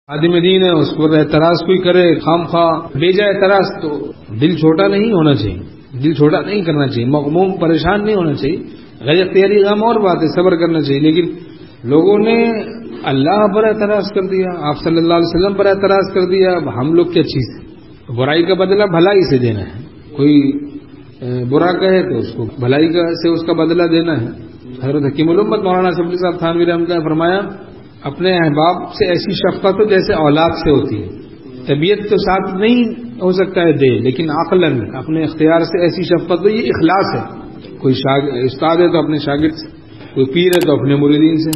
خادم دین ہے، اس پر اعتراض کوئی کرے خام خواہ بیجا اعتراض، تو دل چھوٹا نہیں ہونا چاہیے، دل چھوٹا نہیں کرنا چاہیے، مغموم پریشان نہیں ہونا چاہیے. غیر اختیاری غم اور بات ہے، صبر کرنا چاہیے. لیکن لوگوں نے اللہ پر اعتراض کر دیا، آپ صلی اللہ علیہ وسلم پر اعتراض کر دیا. اب ہم لوگ کیا چیز ہے؟ برائی کا بدلہ بھلائی سے دینا ہے. کوئی برا کہے تو اس کو بھلائی سے اس کا بدلہ دینا ہے. حضرت حکیم الامت مولانا شبلی صاحب تھانوی رحمۃ اللہ نے فرمایا، اپنے احباب سے ایسی شفقت ہو جیسے اولاد سے ہوتی ہے. طبیعت تو ساتھ نہیں ہو سکتا ہے دے، لیکن عقلاً اپنے اختیار سے ایسی شفقت ہو، یہ اخلاص ہے. کوئی استاد ہے تو اپنے شاگرد سے، کوئی پیر ہے تو اپنے مریدین سے.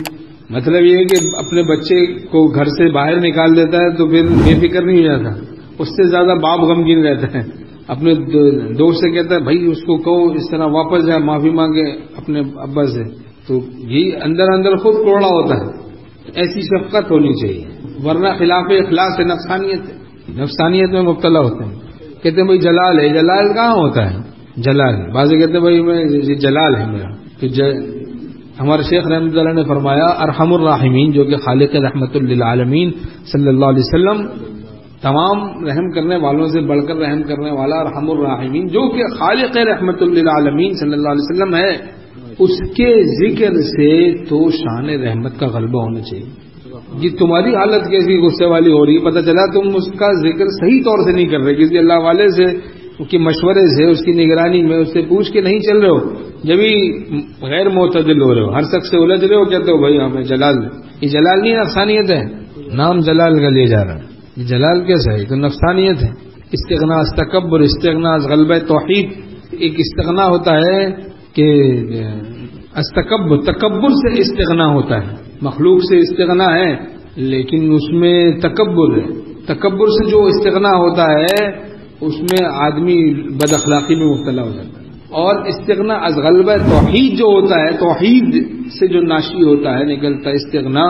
مطلب یہ ہے کہ اپنے بچے کو گھر سے باہر نکال دیتا ہے تو پھر بے فکر نہیں ہو جاتا، اس سے زیادہ باپ غمگین رہتا ہے. اپنے دوست سے کہتا ہے بھائی اس کو کہو اس طرح واپس جائے، معافی مانگے اپنے ابا سے، تو یہی اندر اندر خود کوڑا ہوتا ہے. ایسی شفقت ہونی چاہیے، ورنہ خلاف اخلاص ہے، نفسانیت میں مبتلا ہوتے ہیں. کہتے ہیں بھائی جلال ہے، جلال کہاں ہوتا ہے؟ جلال بعض کہتے ہیں بھائی میں جلال ہے میرا. تو ہمارے شیخ رحمۃ اللہ نے فرمایا، ارحم الراحمین جو کہ خالق رحمت للعالمین صلی اللہ علیہ وسلم، تمام رحم کرنے والوں سے بڑھ کر رحم کرنے والا ارحم الراحمین جو کہ خالق رحمت للعالمین صلی اللہ علیہ وسلم ہے، اس کے ذکر سے تو شان رحمت کا غلبہ ہونا چاہیے. جی تمہاری حالت کیسی غصے والی ہو رہی ہے، پتہ چلا تم اس کا ذکر صحیح طور سے نہیں کر رہے، کسی اللہ والے سے اس کے مشورے سے، اس کی نگرانی میں اس سے پوچھ کے نہیں چل رہے ہو، جبھی غیر معتدل ہو رہے ہو، ہر شخص سے الجھ رہے ہو، کہتے ہو بھائی ہمیں جلال. یہ جلال نہیں، نفسانیت ہے. نام جلال کا لیا جا رہا ہے، یہ جلال کیسا ہے؟ تو نفسانیت ہے. استغنا، تکبر، استغنا غلبہ توحید. ایک استغنا ہوتا ہے کہ تکبر سے استغنا ہوتا ہے، مخلوق سے استغنا ہے لیکن اس میں تکبر ہے. تکبر سے جو استغنا ہوتا ہے اس میں آدمی بد اخلاقی میں مبتلا ہو جاتا ہے. اور استغنا از غلبہ توحید جو ہوتا ہے، توحید سے جو ناشی ہوتا ہے، نکلتا استغنا،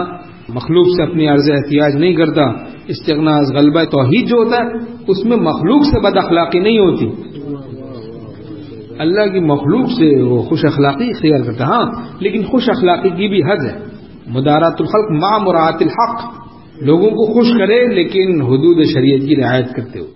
مخلوق سے اپنی عرض احتیاج نہیں کرتا. استغنا از غلبہ توحید جو ہوتا ہے اس میں مخلوق سے بد اخلاقی نہیں ہوتی، اللہ کی مخلوق سے وہ خوش اخلاقی اختیار کرتا ہے. ہاں لیکن خوش اخلاقی کی بھی حد ہے. مدارات الخلق مع مراعات الحق، لوگوں کو خوش کرے لیکن حدود شریعت کی رعایت کرتے ہوئے.